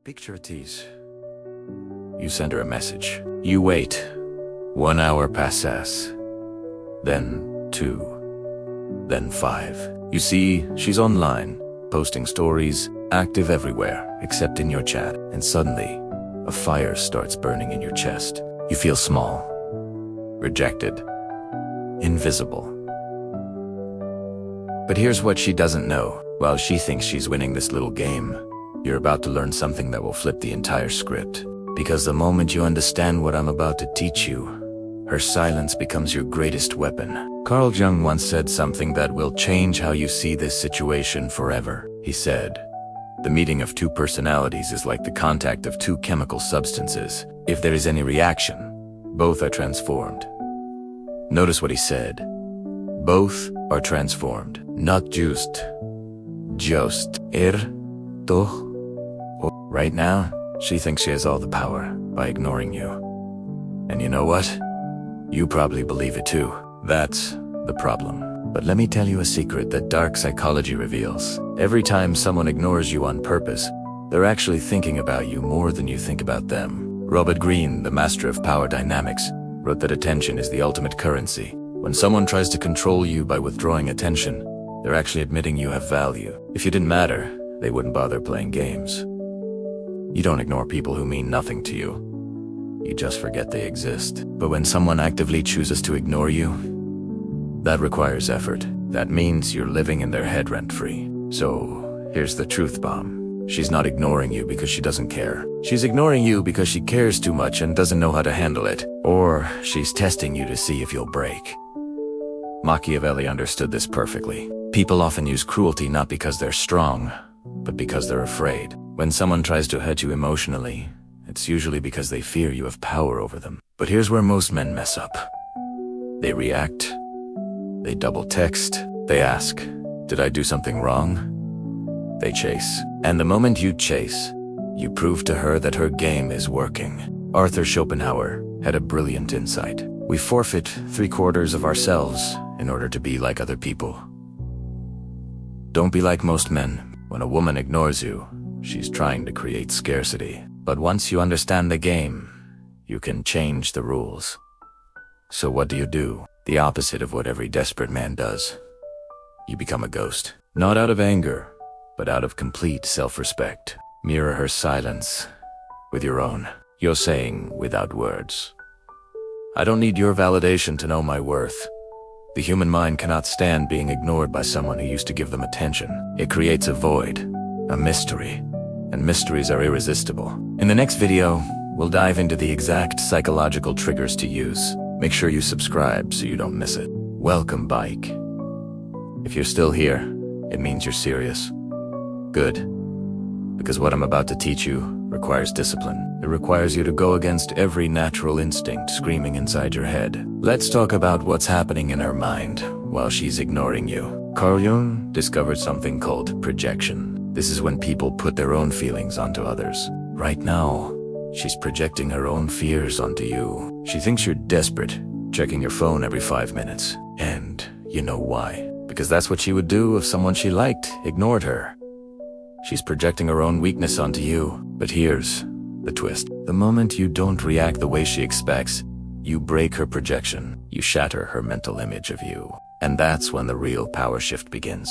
Picture a tease. You send her a message. You wait. 1 hour passes. Then 2. Then 5. You see, she's online, posting stories, active everywhere, except in your chat. And suddenly, a fire starts burning in your chest. You feel small, rejected, invisible. But here's what she doesn't know. While she thinks she's winning this little game, you're about to learn something that will flip the entire script. Because the moment you understand what I'm about to teach you, her silence becomes your greatest weapon. Carl Jung once said something that will change how you see this situation forever. He said, "The meeting of two personalities is like the contact of two chemical substances. If there is any reaction, both are transformed." Notice what he said. Both are transformed. Not just. Doch. Right now, she thinks she has all the power by ignoring you. And you know what? You probably believe it too. That's the problem. But let me tell you a secret that dark psychology reveals. Every time someone ignores you on purpose, they're actually thinking about you more than you think about them. Greene, the master of power dynamics, wrote that attention is the ultimate currency. When someone tries to control you by withdrawing attention, they're actually admitting you have value. If you didn't matter, they wouldn't bother playing games. You don't ignore people who mean nothing to you. You just forget they exist. But when someone actively chooses to ignore you, that requires effort. That means you're living in their head rent-free. So, here's the truth bomb. She's not ignoring you because she doesn't care. She's ignoring you because she cares too much and doesn't know how to handle it. Or she's testing you to see if you'll break. Machiavelli understood this perfectly. People often use cruelty not because they're strong, but because they're afraid. When someone tries to hurt you emotionally, it's usually because they fear you have power over them. But here's where most men mess up. They react. They double text. They ask, "Did I do something wrong?" They chase. And the moment you chase, you prove to her that her game is working. Arthur Schopenhauer had a brilliant insight. We forfeit 3/4 of ourselves in order to be like other people. Don't be like most men. When a woman ignores you, she's trying to create scarcity. But once you understand the game, you can change the rules. So what do? The opposite of what every desperate man does. You become a ghost. Not out of anger, but out of complete self-respect. Mirror her silence with your own. You're saying without words, "I don't need your validation to know my worth." The human mind cannot stand being ignored by someone who used to give them attention. It creates a void, a mystery, and mysteries are irresistible. In the next video, we'll dive into the exact psychological triggers to use. Make sure you subscribe so you don't miss it. Welcome, Bike. If you're still here, it means you're serious. Good. Because what I'm about to teach you requires discipline. It requires you to go against every natural instinct screaming inside your head. Let's talk about what's happening in her mind while she's ignoring you. Carl Jung discovered something called projection. This is when people put their own feelings onto others. Right now, she's projecting her own fears onto you. She thinks you're desperate, checking your phone every 5 minutes. And you know why? Because that's what she would do if someone she liked ignored her. She's projecting her own weakness onto you. But here's the twist. The moment you don't react the way she expects, you break her projection. You shatter her mental image of you. And that's when the real power shift begins.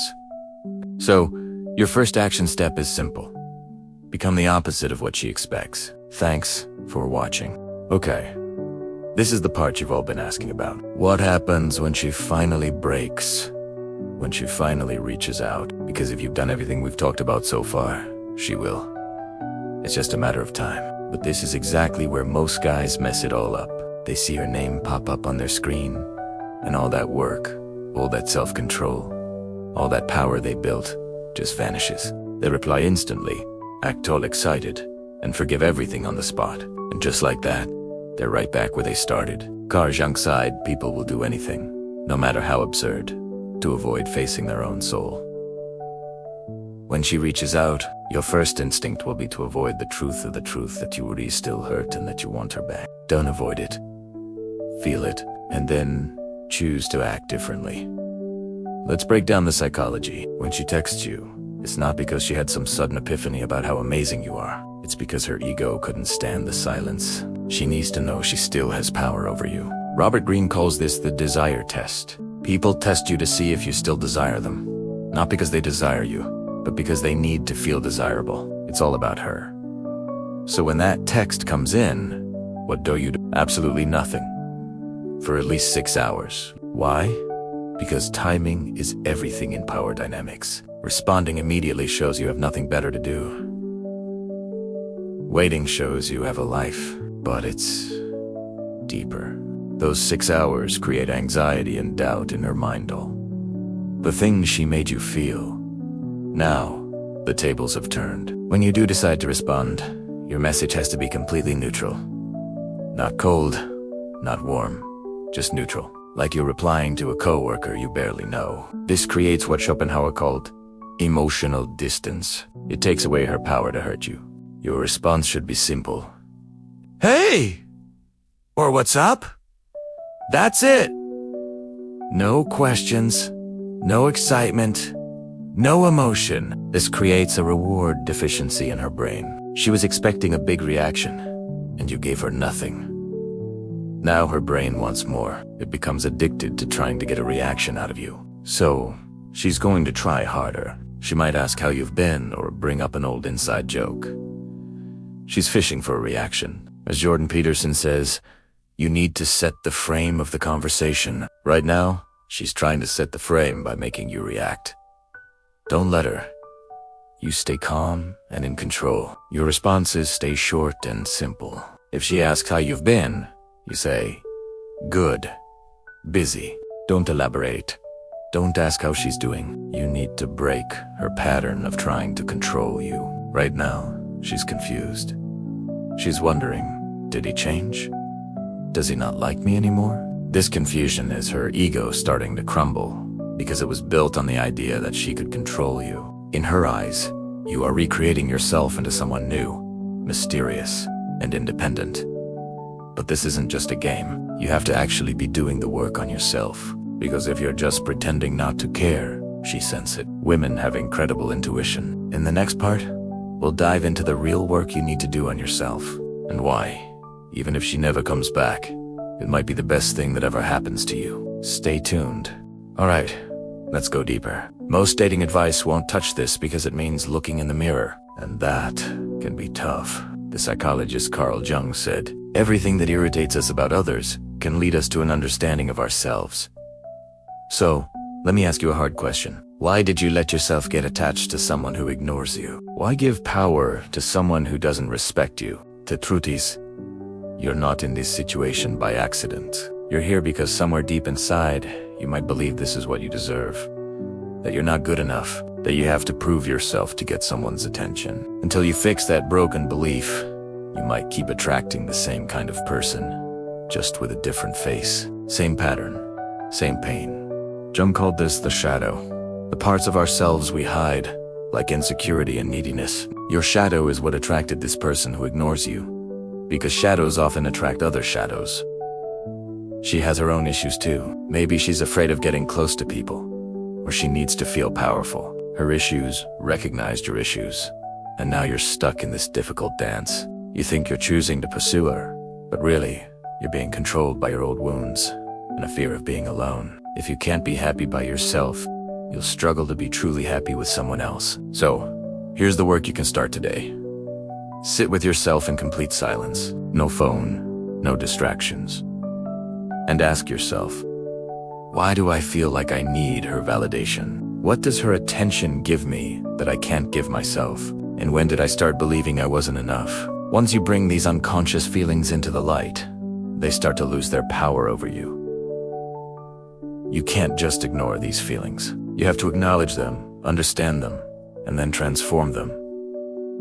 So, your first action step is simple. Become the opposite of what she expects. Thanks for watching. Okay, this is the part you've all been asking about. What happens when she finally breaks? When she finally reaches out? Because if you've done everything we've talked about so far, she will. It's just a matter of time. But this is exactly where most guys mess it all up. They see her name pop up on their screen, and all that work, all that self-control, all that power they built just vanishes. They reply instantly, act all excited, and forgive everything on the spot. And just like that, they're right back where they started. Carl Jung's side, people will do anything, no matter how absurd, to avoid facing their own soul. When she reaches out, your first instinct will be to avoid the truth of the truth that you really still hurt and that you want her back. Don't avoid it. Feel it, and then choose to act differently. Let's break down the psychology. When she texts you, it's not because she had some sudden epiphany about how amazing you are. It's because her ego couldn't stand the silence. She needs to know she still has power over you. Robert Greene calls this the desire test. People test you to see if you still desire them. Not because they desire you, but because they need to feel desirable. It's all about her. So when that text comes in, what do you do? Absolutely nothing. For at least 6 hours. Why? Because timing is everything in power dynamics. Responding immediately shows you have nothing better to do. Waiting shows you have a life, but it's deeper. Those 6 hours create anxiety and doubt in her mind-all. The things she made you feel. Now, the tables have turned. When you do decide to respond, your message has to be completely neutral. Not cold, not warm, just neutral. Like you're replying to a coworker you barely know. This creates what Schopenhauer called emotional distance. It takes away her power to hurt you. Your response should be simple. Hey! Or what's up? That's it! No questions, no excitement, no emotion. This creates a reward deficiency in her brain. She was expecting a big reaction, and you gave her nothing. Now her brain wants more. It becomes addicted to trying to get a reaction out of you. So, she's going to try harder. She might ask how you've been or bring up an old inside joke. She's fishing for a reaction. As Jordan Peterson says, you need to set the frame of the conversation. Right now, she's trying to set the frame by making you react. Don't let her. You stay calm and in control. Your responses stay short and simple. If she asks how you've been, you say, good, busy. Don't elaborate. Don't ask how she's doing. You need to break her pattern of trying to control you. Right now, she's confused. She's wondering, did he change? Does he not like me anymore? This confusion is her ego starting to crumble because it was built on the idea that she could control you. In her eyes, you are recreating yourself into someone new, mysterious, and independent. But this isn't just a game. You have to actually be doing the work on yourself. Because if you're just pretending not to care, she senses it. Women have incredible intuition. In the next part, we'll dive into the real work you need to do on yourself. And why, even if she never comes back, it might be the best thing that ever happens to you. Stay tuned. Alright, let's go deeper. Most dating advice won't touch this because it means looking in the mirror. And that can be tough. The psychologist Carl Jung said, everything that irritates us about others can lead us to an understanding of ourselves. So, let me ask you a hard question. Why did you let yourself get attached to someone who ignores you? Why give power to someone who doesn't respect you? The truth is, you're not in this situation by accident. You're here because somewhere deep inside, you might believe this is what you deserve. That you're not good enough. That you have to prove yourself to get someone's attention. Until you fix that broken belief, you might keep attracting the same kind of person, just with a different face. Same pattern, same pain. Jung called this the shadow. The parts of ourselves we hide, like insecurity and neediness. Your shadow is what attracted this person who ignores you, because shadows often attract other shadows. She has her own issues too. Maybe she's afraid of getting close to people, or she needs to feel powerful. Her issues recognized your issues, and now you're stuck in this difficult dance. You think you're choosing to pursue her, but really, you're being controlled by your old wounds and a fear of being alone. If you can't be happy by yourself, you'll struggle to be truly happy with someone else. So, here's the work you can start today. Sit with yourself in complete silence. No phone, no distractions. And ask yourself, why do I feel like I need her validation? What does her attention give me that I can't give myself? And when did I start believing I wasn't enough? Once you bring these unconscious feelings into the light, they start to lose their power over you. You can't just ignore these feelings. You have to acknowledge them, understand them, and then transform them.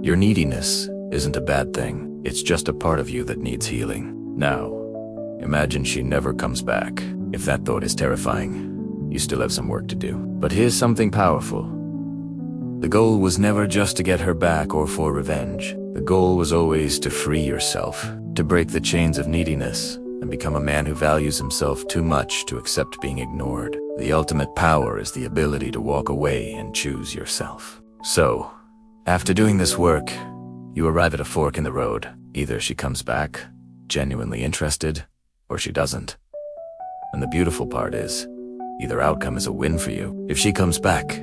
Your neediness isn't a bad thing. It's just a part of you that needs healing. Now, imagine she never comes back. If that thought is terrifying, you still have some work to do. But here's something powerful. The goal was never just to get her back or for revenge. The goal was always to free yourself, to break the chains of neediness, and become a man who values himself too much to accept being ignored. The ultimate power is the ability to walk away and choose yourself. So, after doing this work, You arrive at a fork in the road. Either she comes back, genuinely interested, or she doesn't. And the beautiful part is, either outcome is a win for you. If she comes back,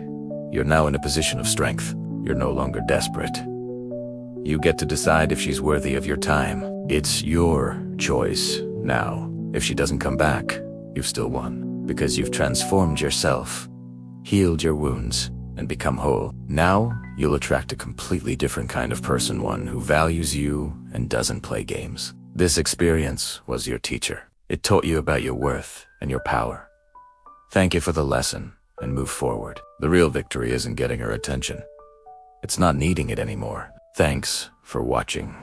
you're now in a position of strength. You're no longer desperate. You get to decide if she's worthy of your time. It's your choice now. If she doesn't come back, you've still won, because you've transformed yourself, healed your wounds, and become whole. Now, you'll attract a completely different kind of person, one who values you and doesn't play games. This experience was your teacher. It taught you about your worth and your power. Thank you for the lesson, and move forward. The real victory isn't getting her attention. It's not needing it anymore. Thanks for watching.